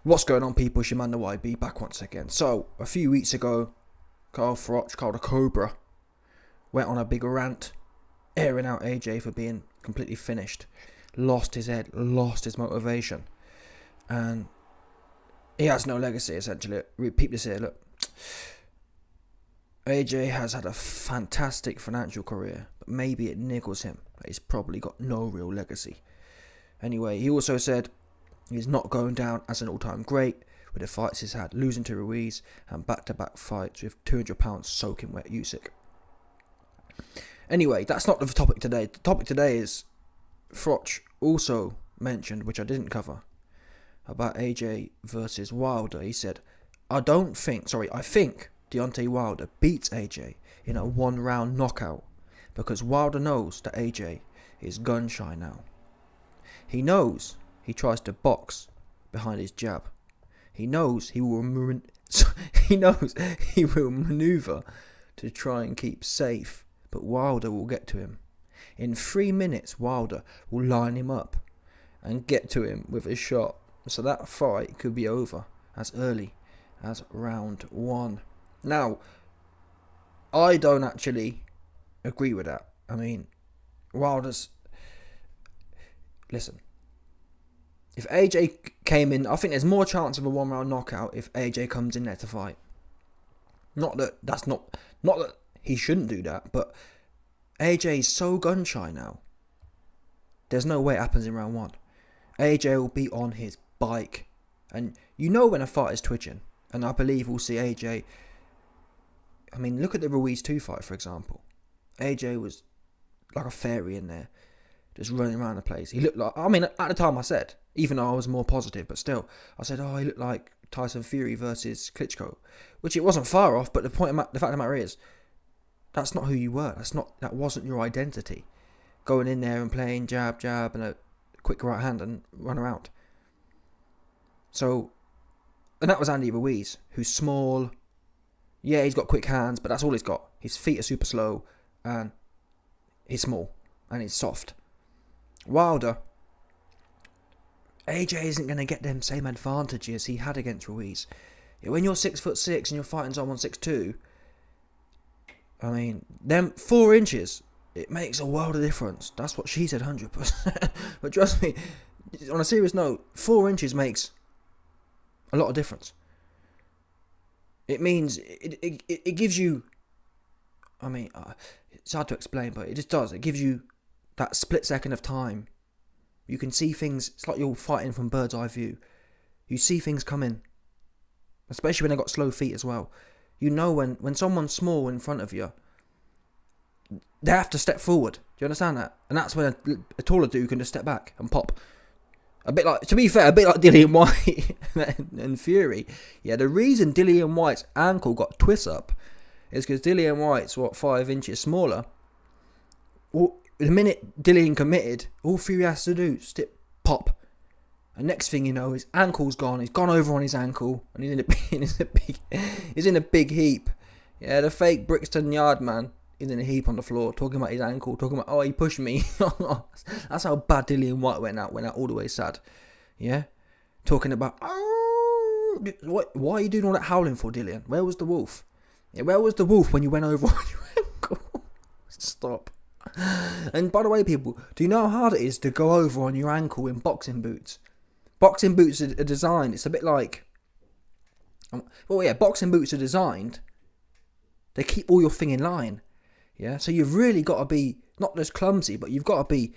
What's going on, people? It's your man, the YB, back once again. So, a few weeks ago, Froch, called a Cobra, went on a big rant, airing out AJ for being completely finished. Lost his head, lost his motivation. And he has no legacy, essentially. Repeat this here, look. AJ has had a fantastic financial career, but maybe it niggles him that he's probably got no real legacy. Anyway, he also said he's not going down as an all-time great with the fights he's had, losing to Ruiz and back-to-back fights with 200 pounds soaking wet Usyk. Anyway, that's not the topic today. The topic today is Froch also mentioned, which I didn't cover, about AJ versus Wilder. He said, I think Deontay Wilder beats AJ in a one-round knockout because Wilder knows that AJ is gun-shy now. He knows he tries to box behind his jab. He knows he will maneuver to try and keep safe, but Wilder will get to him. In 3 minutes, Wilder will line him up and get to him with a shot. So that fight could be over as early as round 1. Now, I don't actually agree with that. I mean, Wilder's... Listen. If AJ came in, I think there's more chance of a one-round knockout if AJ comes in there to fight. Not that he shouldn't do that, but AJ is so gun-shy now. There's no way it happens in round 1. AJ will be on his bike. And you know when a fight is twitching. And I believe we'll see AJ... I mean, look at the Ruiz 2 fight, for example. AJ was like a fairy in there, just running around the place. He looked like... I mean, at the time I said, even though I was more positive, but still, I said, he looked like Tyson Fury versus Klitschko. Which it wasn't far off, but the fact of the matter is, that's not who you were. That wasn't your identity. Going in there and playing jab, and a quick right hand and run around. So, and that was Andy Ruiz, who's small. Yeah, he's got quick hands, but that's all he's got. His feet are super slow, and he's small, and he's soft. Wilder, AJ isn't going to get them same advantages he had against Ruiz. When you're 6'6" and you're fighting someone 6'2", I mean, them 4 inches, it makes a world of difference. That's what she said, 100%. But trust me, on a serious note, 4 inches makes a lot of difference. It means, it gives you, I mean, it's hard to explain, but it just does. It gives you that split second of time. You can see things, it's like you're fighting from bird's eye view. You see things coming, especially when they've got slow feet as well. You know when someone's small in front of you, they have to step forward. Do you understand that? And that's when a taller dude can just step back and pop. A bit like, to be fair, a bit like Dillian White and Fury. Yeah, the reason Dillian White's ankle got twist up is because Dillian White's, 5 inches smaller. The minute Dillian committed, all Fury has to do is pop. And next thing you know, his ankle's gone. He's gone over on his ankle, and he's in a big heap. Yeah, the fake Brixton Yard man is in a heap on the floor, talking about his ankle, talking about, he pushed me. That's how bad Dillian White went out all the way sad. Yeah, talking about, why are you doing all that howling for, Dillian? Where was the wolf? Yeah, where was the wolf when you went over on your ankle? Stop. And by the way, people, do you know how hard it is to go over on your ankle in boxing boots? Boxing boots are designed, it's a bit like... boxing boots are designed, they keep all your thing in line. Yeah, so you've really got to be, not just clumsy, but you've got to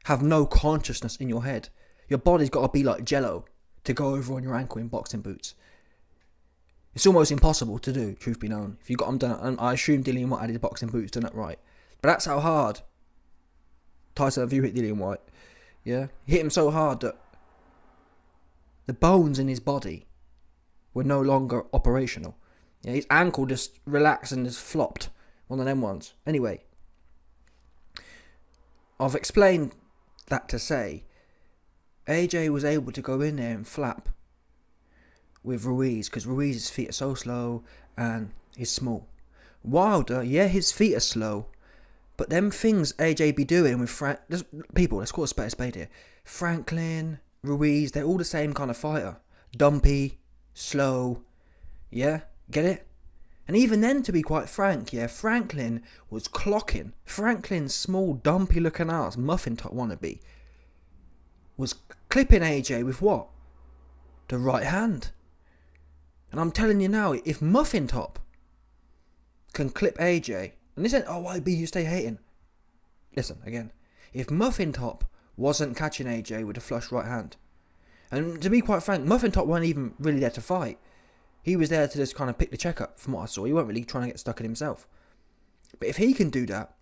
have no consciousness in your head. Your body's got to be like Jello to go over on your ankle in boxing boots. It's almost impossible to do, truth be known. If you got them done, and I assume Dillian White had his boxing boots done it right. But that's how hard Tyson Fury hit Dillian White. Yeah, he hit him so hard that the bones in his body were no longer operational. Yeah, his ankle just relaxed and just flopped. One of them ones. Anyway, I've explained that to say AJ was able to go in there and flap with Ruiz because Ruiz's feet are so slow and he's small. Wilder, yeah, his feet are slow, but them things AJ be doing with let's call a spade here. Franklin, Ruiz, they're all the same kind of fighter. dumpy, slow. Yeah, get it? And even then, to be quite frank, yeah, Franklin was clocking. Franklin's small, dumpy looking ass, muffin top wannabe, was clipping AJ with what? The right hand. And I'm telling you now, if Muffin Top can clip AJ, and this ain't, oh, YB, you stay hating. Listen, again, if Muffin Top wasn't catching AJ with a flush right hand, and to be quite frank, Muffin Top weren't even really there to fight. He was there to just kind of pick the check up, from what I saw. He weren't really trying to get stuck in himself. But if he can do that,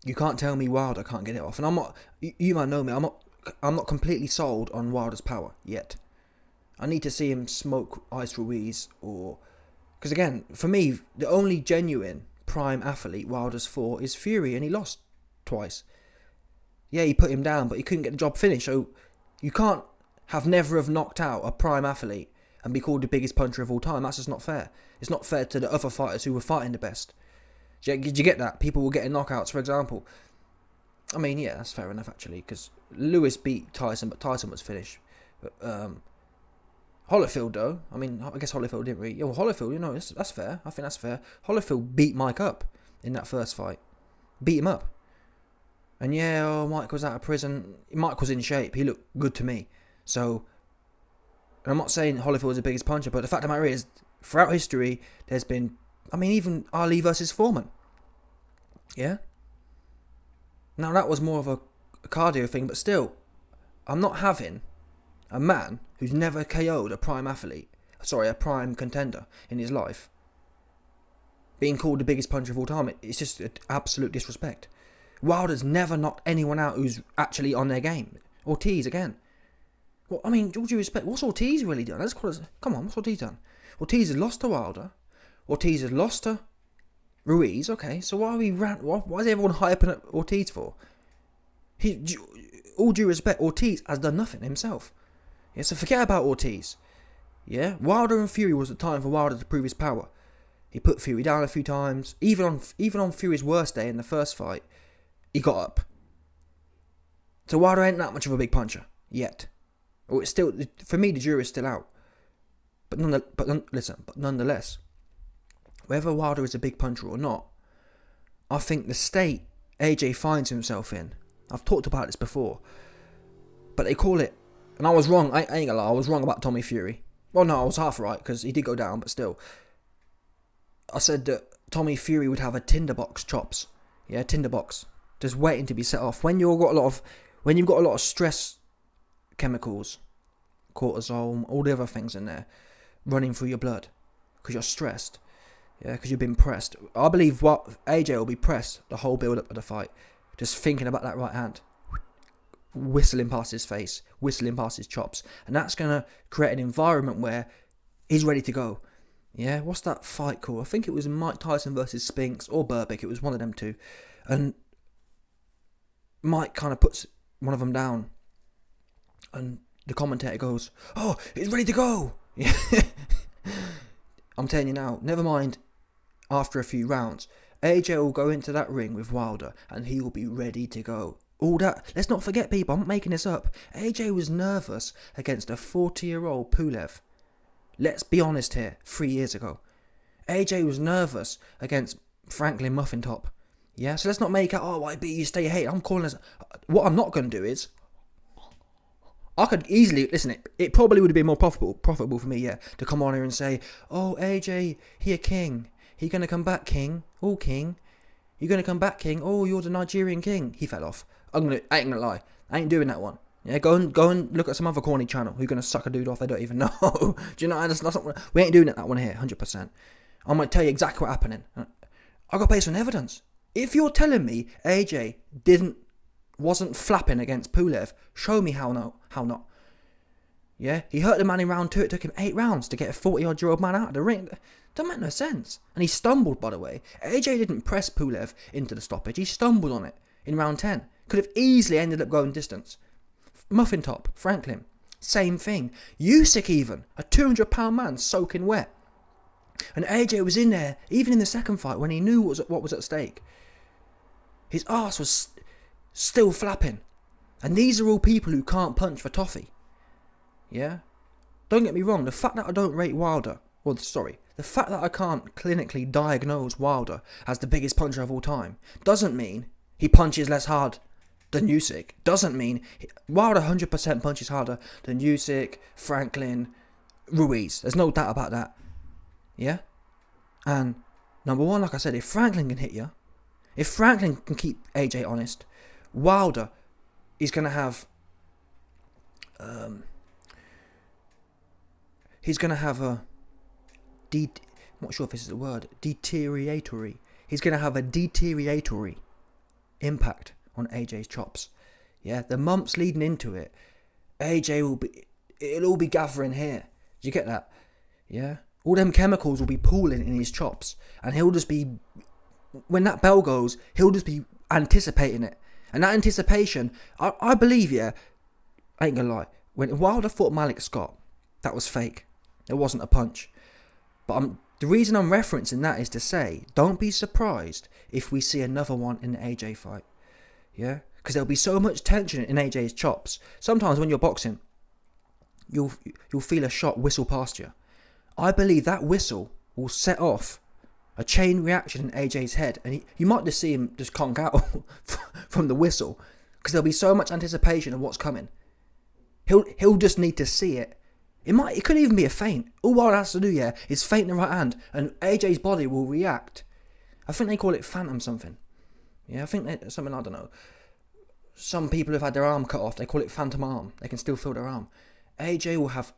you can't tell me Wilder can't get it off. And I'm not, you might know me, I'm not completely sold on Wilder's power yet. I need to see him smoke Ice Ruiz, or... Because again, for me, the only genuine prime athlete Wilder's fought is Fury, and he lost twice. Yeah, he put him down, but he couldn't get the job finished. So you can't never have knocked out a prime athlete and be called the biggest puncher of all time. That's just not fair. It's not fair to the other fighters who were fighting the best. Did you get that? People were getting knockouts, for example. I mean, yeah, that's fair enough, actually, because Lewis beat Tyson, but Tyson was finished. But, Holyfield, though, I mean, I guess Holyfield didn't really... Well, Holyfield, you know, that's fair. I think that's fair. Holyfield beat Mike up in that first fight. Beat him up. And yeah, Mike was out of prison. Mike was in shape. He looked good to me. So, and I'm not saying Holyfield was the biggest puncher, but the fact of the matter is, throughout history, there's been... I mean, even Ali versus Foreman. Yeah? Now, that was more of a cardio thing, but still, I'm not having a man who's never KO'd a prime contender in his life being called the biggest puncher of all time. It's just an absolute disrespect. Wilder's never knocked anyone out who's actually on their game. Ortiz, again. Well, I mean, all due respect, what's Ortiz really done? Come on, what's Ortiz done? Ortiz has lost to Wilder. Ortiz has lost to Ruiz. Okay, so why is everyone hyping up Ortiz for? All due respect, Ortiz has done nothing himself. Yeah, so forget about Ortiz. Yeah, Wilder and Fury was the time for Wilder to prove his power. He put Fury down a few times. Even on Fury's worst day in the first fight, he got up. So Wilder ain't that much of a big puncher yet. Or it's still, for me, the jury's still out. But nonetheless, whether Wilder is a big puncher or not, I think the state AJ finds himself in, I've talked about this before, but they call it, and I was wrong, I ain't gonna lie, I was wrong about Tommy Fury. Well, no, I was half right, because he did go down, but still. I said that Tommy Fury would have a tinderbox chops. Yeah, tinderbox. Just waiting to be set off. When you've got a lot of stress chemicals, cortisol, all the other things in there, running through your blood, because you're stressed. Yeah, because you've been pressed. I believe AJ will be pressed the whole build-up of the fight, just thinking about that right hand. Whistling past his face, whistling past his chops, and that's going to create an environment where he's ready to go. Yeah, what's that fight called? I think it was Mike Tyson versus Spinks or Burbick. It was one of them two, and Mike kind of puts one of them down, and the commentator goes, "Oh, he's ready to go." Yeah, I'm telling you now. Never mind. After a few rounds, AJ will go into that ring with Wilder, and he will be ready to go. All that. Let's not forget, people, I'm not making this up. AJ was nervous against a 40-year-old Pulev. Let's be honest here, 3 years ago. AJ was nervous against Franklin Muffin Top. Yeah, so let's not make out, oh, YB, you stay hate. I'm calling this. What I'm not going to do is, I could easily, listen, it probably would have been more profitable for me, yeah, to come on here and say, oh, AJ, he a king. He going to come back, king. Oh, king. You going to come back, king? Oh, you're the Nigerian king. He fell off. I ain't gonna lie. I ain't doing that one. Yeah, go and look at some other corny channel who's gonna suck a dude off they don't even know. Do you know? That's not, we ain't doing that one here, 100%. I'm gonna tell you exactly what's happening. I got based on evidence. If you're telling me AJ wasn't flapping against Pulev, show me how not. Yeah, he hurt the man in round 2. It took him 8 rounds to get a 40-odd-year-old man out of the ring. Doesn't make no sense. And he stumbled, by the way. AJ didn't press Pulev into the stoppage. He stumbled on it in round 10. Could have easily ended up going distance. Muffin Top, Franklin, same thing. Usyk even, a 200-pound man soaking wet. And AJ was in there, even in the second fight, when he knew what was at stake. His arse was still flapping. And these are all people who can't punch for toffee. Yeah? don't get me wrong, the fact that I don't rate Wilder, the fact that I can't clinically diagnose Wilder as the biggest puncher of all time doesn't mean he punches less hard than Usyk. Doesn't mean Wilder 100% punches harder than Usyk, Franklin, Ruiz. There's no doubt about that. Yeah? And number one, like I said, if Franklin can hit you, if Franklin can keep AJ honest, Wilder is going to have he's going to have a I'm not sure if this is a word, deterioratory. He's going to have a deterioratory impact on AJ's chops. Yeah, the months leading into it, it'll all be gathering here. Do you get that? Yeah, all them chemicals will be pooling in his chops, and he'll just be, when that bell goes, he'll just be anticipating it. And that anticipation, I believe, yeah, I ain't gonna lie, when Wilder fought Malik Scott, that was fake. It wasn't a punch. But the reason I'm referencing that is to say, don't be surprised if we see another one in the AJ fight. Yeah? Because there'll be so much tension in AJ's chops. Sometimes when you're boxing, you'll feel a shot whistle past you. I believe that whistle will set off a chain reaction in AJ's head. And you might just see him just conk out from the whistle. Because there'll be so much anticipation of what's coming. He'll just need to see it. It could even be a feint. All Wilder has to do, yeah, is feint in the right hand, and AJ's body will react. I think they call it phantom something. Yeah, I think something, I don't know. Some people have had their arm cut off, they call it phantom arm. They can still feel their arm. AJ will have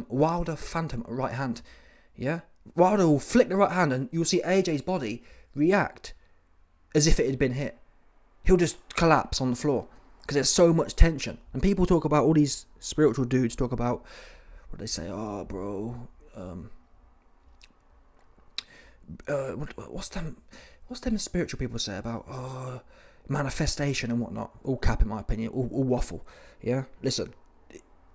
Wilder phantom right hand. Yeah? Wilder will flick the right hand, and you'll see AJ's body react as if it had been hit. He'll just collapse on the floor because there's so much tension. And people talk about, all these spiritual dudes talk about, what they say, oh, bro, what's them spiritual people say about manifestation and whatnot? All cap, in my opinion, all waffle. Yeah, listen,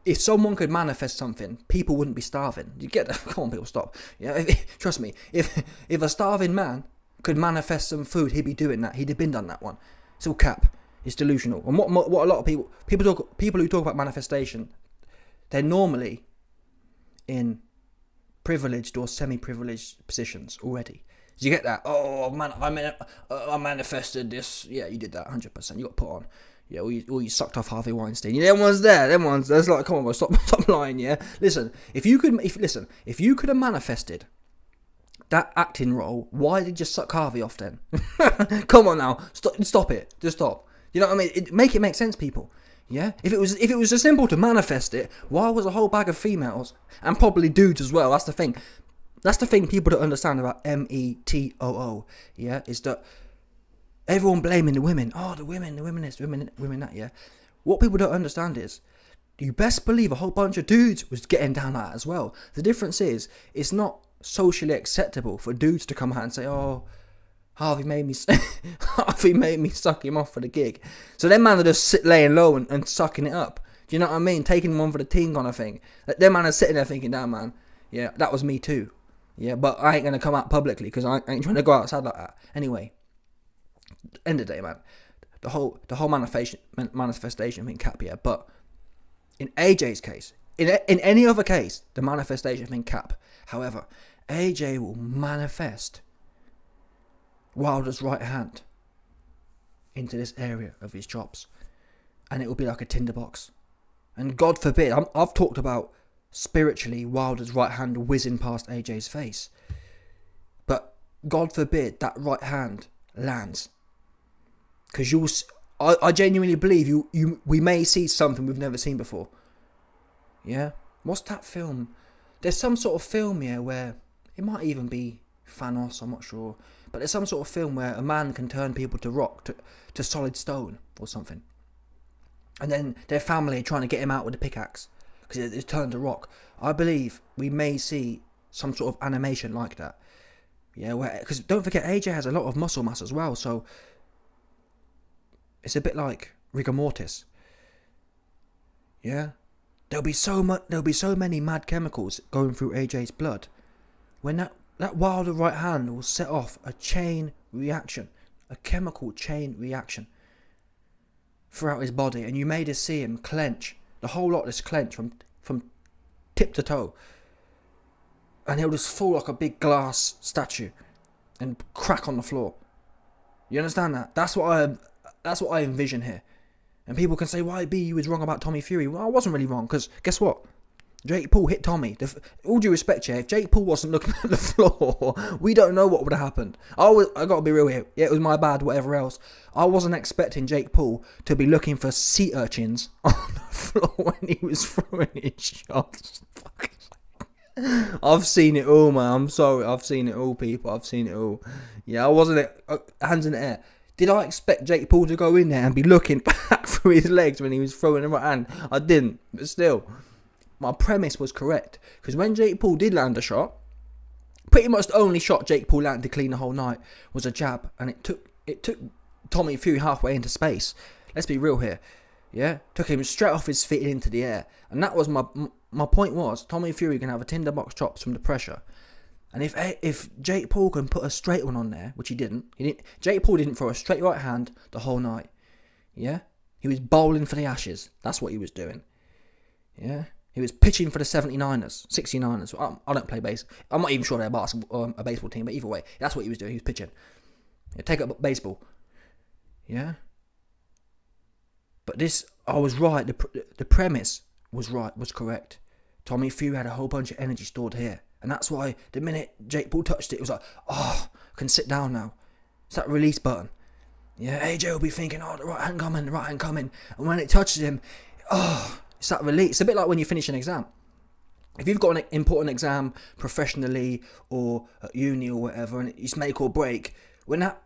if someone could manifest something, people wouldn't be starving. You get that? Come on, people, stop. Yeah, trust me. If a starving man could manifest some food, he'd be doing that. He'd have been done that one. It's all cap. It's delusional. And what a lot of people who talk about manifestation, they're normally in privileged or semi-privileged positions already. Do you get that? Oh man, I manifested this. Yeah, you did that 100%. You got put on. Yeah, or you sucked off Harvey Weinstein. Yeah, them ones. That's like, come on, bro, stop lying. Yeah, listen. If you could have manifested that acting role, why did you suck Harvey off then? Come on now, stop it. Just stop. You know what I mean? Make it make sense, people. Yeah? If it was as simple to manifest it, why was a whole bag of females, and probably dudes as well? That's the thing. That's the thing people don't understand about METOO. Yeah? Is that everyone blaming the women. Oh, the women this, women that, yeah? What people don't understand is, you best believe a whole bunch of dudes was getting down like that as well. The difference is, it's not socially acceptable for dudes to come out and say, oh, Harvey made me suck him off for the gig. So them man are just laying low and sucking it up. Do you know what I mean? Taking one for the team kind of thing. Them man are sitting there thinking, damn man, yeah, that was me too. Yeah, but I ain't going to come out publicly because I ain't trying to go outside like that. Anyway, end of the day, man, the whole manifestation thing cap, yeah. But in AJ's case, in any other case, the manifestation thing cap. However, AJ will manifest Wilder's right hand into this area of his chops, and it will be like a tinderbox. And God forbid, I've talked about spiritually Wilder's right hand whizzing past AJ's face, but God forbid that right hand lands, because I genuinely believe we may see something we've never seen before. Yeah, what's that film? There's some sort of film here where it might even be Thanos, I'm not sure. But there's some sort of film where a man can turn people to rock, to solid stone or something. And then their family are trying to get him out with a pickaxe because it's turned to rock. I believe we may see some sort of animation like that. Yeah, because don't forget, AJ has a lot of muscle mass as well. So it's a bit like rigor mortis. Yeah, there'll be so many mad chemicals going through AJ's blood when that Wilder right hand will set off a chain reaction, a chemical chain reaction throughout his body, and you may just see him clench. The whole lot just clench from tip to toe. And he'll just fall like a big glass statue and crack on the floor. You understand that? That's what I envision here. And people can say, why B, you was wrong about Tommy Fury. Well, I wasn't really wrong, because guess what? Jake Paul hit Tommy. All due respect here, if Jake Paul wasn't looking at the floor, we don't know what would have happened. I got to be real here. Yeah, it was my bad, whatever else. I wasn't expecting Jake Paul to be looking for sea urchins on the floor when he was throwing his shots. I've seen it all, man. I'm sorry. I've seen it all, people. I've seen it all. Yeah, I wasn't hands in the air. Did I expect Jake Paul to go in there and be looking back through his legs when he was throwing the right hand? I didn't. But still, my premise was correct. Because when Jake Paul did land a shot, pretty much the only shot Jake Paul landed clean the whole night was a jab. And it took Tommy Fury halfway into space. Let's be real here. Yeah? Took him straight off his feet into the air. And that was my point was, Tommy Fury can have a tinderbox chops from the pressure. And if Jake Paul can put a straight one on there, which he didn't. Jake Paul didn't throw a straight right hand the whole night. Yeah? He was bowling for the Ashes. That's what he was doing. Yeah? He was pitching for the 69ers. I don't play base. I'm not even sure they're a baseball team, but either way, that's what he was doing. He was pitching. Yeah, take up baseball. Yeah? But this, I was right. The premise was right, was correct. Tommy Fury had a whole bunch of energy stored here. And that's why the minute Jake Paul touched it, it was like, oh, I can sit down now. It's that release button. Yeah, AJ will be thinking, oh, the right hand coming. And when it touches him, oh, it's that release. It's a bit like when you finish an exam. If you've got an important exam professionally or at uni or whatever, and it's make or break, when that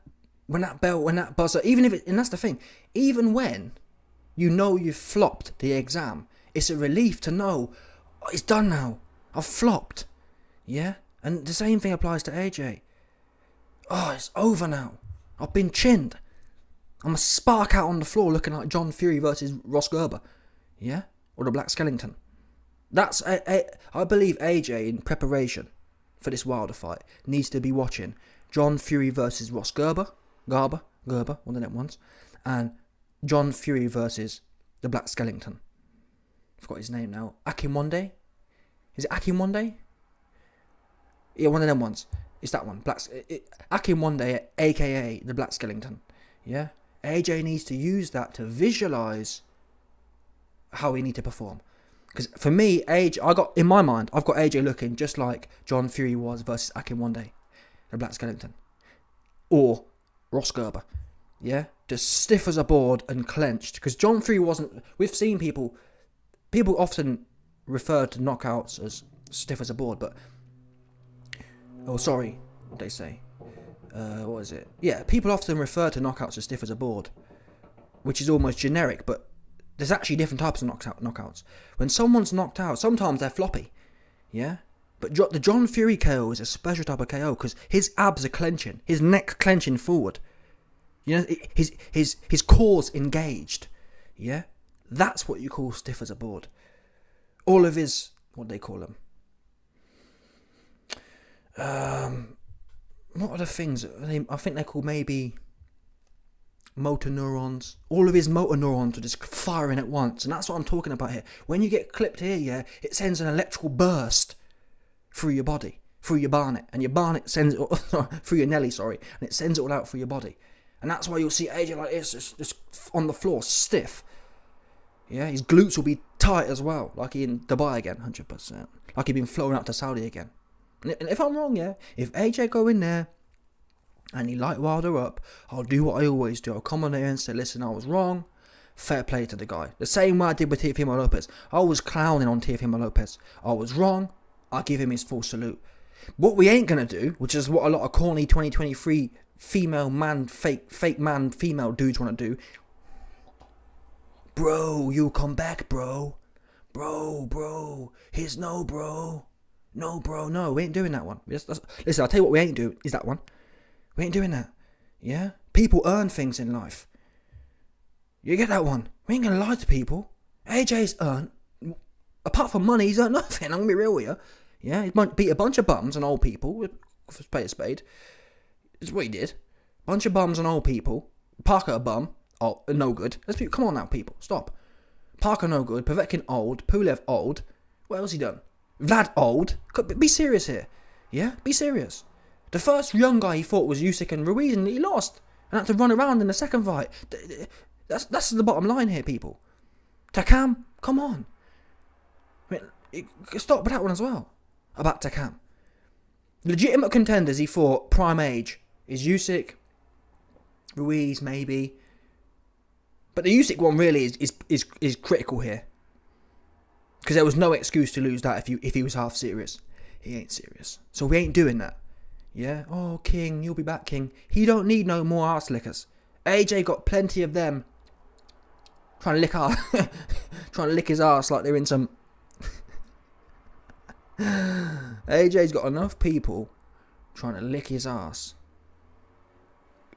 buzzer, and that's the thing, even when you know you've flopped the exam, it's a relief to know, oh, it's done now. I've flopped. Yeah? And the same thing applies to AJ. Oh, it's over now. I've been chinned. I'm a spark out on the floor looking like John Fury versus Ross Gerber. Yeah? Or the Black Skellington. That's, I believe AJ, in preparation for this Wilder fight, needs to be watching John Fury versus Ross Gerber, one of them ones, and John Fury versus the Black Skellington. I forgot his name now. Akinwande? Is it Akinwande? Yeah, one of them ones. It's that one. Akinwande, a.k.a. the Black Skellington. Yeah? AJ needs to use that to visualise how he needs to perform. Because for me, in my mind, I've got AJ looking just like John Fury was versus Akinwande, the Black Skellington. Or Ross Gerber. Yeah? Just stiff as a board and clenched. Because John Fury wasn't... We've seen people often refer to knockouts as stiff as a board, but... Oh, sorry. What they say? What is it? Yeah, people often refer to knockouts as stiff as a board, which is almost generic, but there's actually different types of knockouts. When someone's knocked out, sometimes they're floppy, yeah? But the John Fury KO is a special type of KO because his abs are clenching, his neck clenching forward. You know, his core's engaged, yeah? That's what you call stiff as a board. All of his, what do they call them? What are the things? I think they're called maybe motor neurons. All of his motor neurons are just firing at once, and that's what I'm talking about here. When you get clipped here, yeah, it sends an electrical burst through your body, through your barnet, and your barnet sends it through your nelly, and it sends it all out through your body, and that's why you'll see AJ like this, just on the floor, stiff. Yeah, his glutes will be tight as well, like he in Dubai again, 100%, like he'd been flown out to Saudi again. And if I'm wrong, yeah, if AJ go in there and he light Wilder up, I'll do what I always do. I'll come on there and say, listen, I was wrong. Fair play to the guy. The same way I did with Teofimo Lopez. I was clowning on Teofimo Lopez. I was wrong. I give him his full salute. What we ain't going to do, which is what a lot of corny 2023 female man, fake man, female dudes want to do. Bro, you come back, bro. Bro. Here's no, bro. No, bro, no, we ain't doing that one. Listen, I'll tell you what we ain't doing, is that one. We ain't doing that. Yeah? People earn things in life. You get that one? We ain't gonna lie to people. AJ's earned, apart from money, he's earned nothing, I'm gonna be real with you. Yeah? He beat a bunch of bums and old people, spade a spade. That's what he did. Bunch of bums and old people. Parker a bum. Oh, no good. Come on now, people, stop. Parker no good, Povetkin old, Pulev old. What else he done? Vlad old. Be serious here. Yeah, be serious. The first young guy he fought was Usyk and Ruiz, and he lost. And had to run around in the second fight. That's the bottom line here, people. Takam, come on. I mean, stop with that one as well. About Takam. Legitimate contenders he fought prime age is Usyk, Ruiz maybe. But the Usyk one really is critical here. Because there was no excuse to lose that if he was half serious. He ain't serious. So we ain't doing that. Yeah? Oh, King, you'll be back, King. He don't need no more arse lickers. AJ got plenty of them trying to lick his ass like they're in some... AJ's got enough people trying to lick his ass.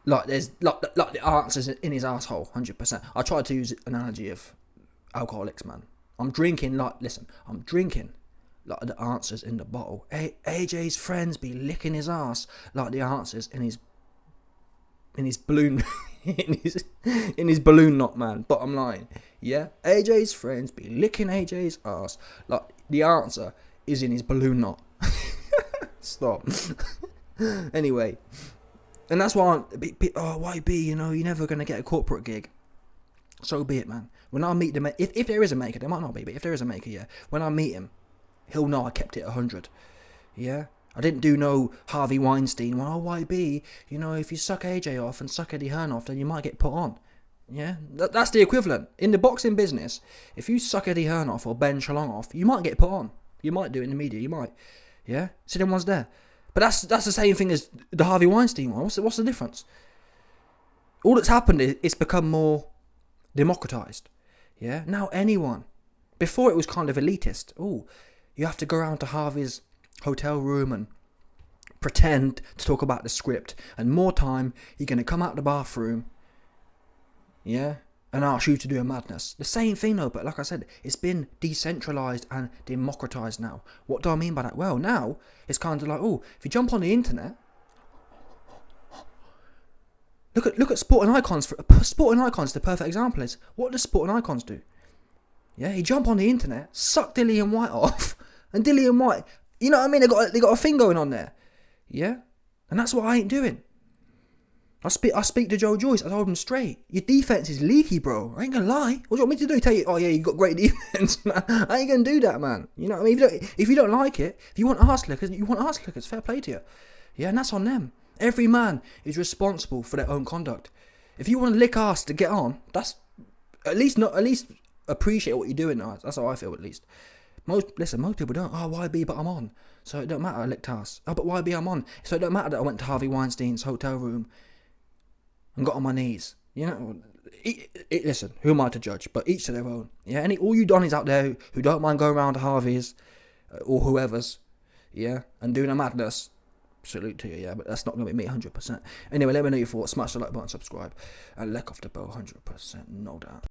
Like there's like the answers in his asshole, 100%. I tried to use an analogy of alcoholics, man. I'm drinking like the answers in the bottle. AJ's friends be licking his ass like the answers in his balloon in his balloon knot, man. Bottom line, yeah. AJ's friends be licking AJ's ass like the answer is in his balloon knot. Stop. Anyway, and that's why YB, you know, you're never gonna get a corporate gig. So be it, man. When I meet the if there is a maker, there might not be, but if there is a maker, yeah. When I meet him, he'll know I kept it 100. Yeah. I didn't do no Harvey Weinstein. Well, YB, you know, if you suck AJ off and suck Eddie Hearn off, then you might get put on. Yeah, that's the equivalent. In the boxing business, if you suck Eddie Hearn off or Ben Shalom off, you might get put on. You might do it in the media, you might. Yeah, so then one's there. But that's the same thing as the Harvey Weinstein one. What's the difference? All that's happened is it's become more democratized. Yeah, now anyone. Before it was kind of elitist. Oh, you have to go around to Harvey's hotel room and pretend to talk about the script, and more time you're going to come out the bathroom, yeah, and ask you to do a madness. The same thing though, but like I said, it's been decentralized and democratized now. What do I mean by that? Well, now it's kind of like, oh, if you jump on the internet, look at Sporting Icons. Sporting Icons, the perfect example is, what does Sporting Icons do? Yeah, you jump on the internet, suck Dillian White off, and Dillian White, you know what I mean? They got a thing going on there. Yeah? And that's what I ain't doing. I speak to Joe Joyce. I told him straight, your defense is leaky, bro. I ain't gonna lie. What do you want me to do? Tell you, oh yeah, you got great defense, man. I ain't gonna do that, man. You know what I mean? If you don't like it, if you want arse lickers, you want arse lickers. Fair play to you. Yeah, and that's on them. Every man is responsible for their own conduct. If you want to lick arse to get on, that's at least appreciate what you're doing. That's how I feel, at least. Most people don't. Oh, YB, but I'm on. So it don't matter, I licked ass. Oh, but YB, I'm on. So it don't matter that I went to Harvey Weinstein's hotel room and got on my knees. You know, listen, who am I to judge? But each to their own. Yeah, all you Donnies out there who don't mind going around to Harvey's or whoever's, yeah, and doing a madness, salute to you, yeah, but that's not going to be me 100%. Anyway, let me know your thoughts. Smash the like button, subscribe, and lick off the bell 100%, no doubt.